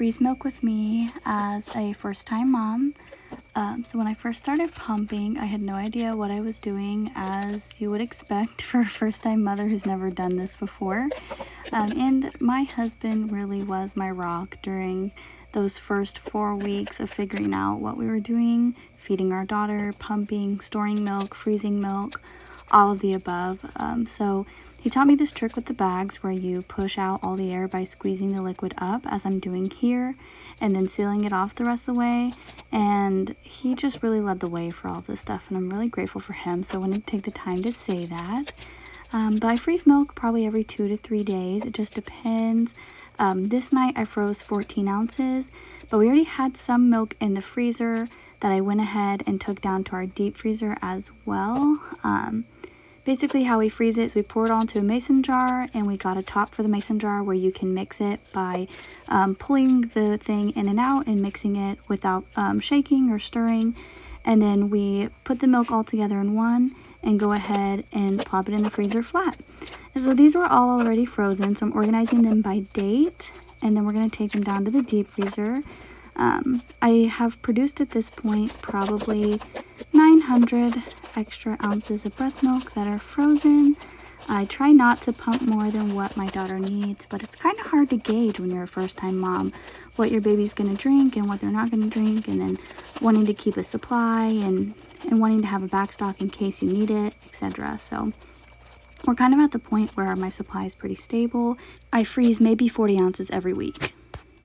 freeze milk with me as a first-time mom. So when I first started pumping, I had no idea what I was doing, as you would expect for a first-time mother who's never done this before. And my husband really was my rock during those first 4 weeks of figuring out what we were doing, feeding our daughter, pumping, storing milk, freezing milk, all of the above. So he taught me this trick with the bags where you push out all the air by squeezing the liquid up, as I'm doing here, and then sealing it off the rest of the way. And he just really led the way for all of this stuff, and I'm really grateful for him. So I wanted to take the time to say that. But I freeze milk probably every 2 to 3 days. It just depends. This night I froze 14 ounces, but we already had some milk in the freezer that I went ahead and took down to our deep freezer as well. Basically how we freeze it is we pour it all into a mason jar, and we got a top for the mason jar where you can mix it by pulling the thing in and out and mixing it without shaking or stirring. And then we put the milk all together in one and go ahead and plop it in the freezer flat. And so these were all already frozen, so I'm organizing them by date, and then we're going to take them down to the deep freezer. I have produced at this point probably 900 extra ounces of breast milk that are frozen. I try not to pump more than what my daughter needs, but it's kind of hard to gauge when you're a first-time mom what your baby's going to drink and what they're not going to drink, and then wanting to keep a supply and wanting to have a backstock in case you need it, etc. So we're kind of at the point where my supply is pretty stable. I freeze maybe 40 ounces every week.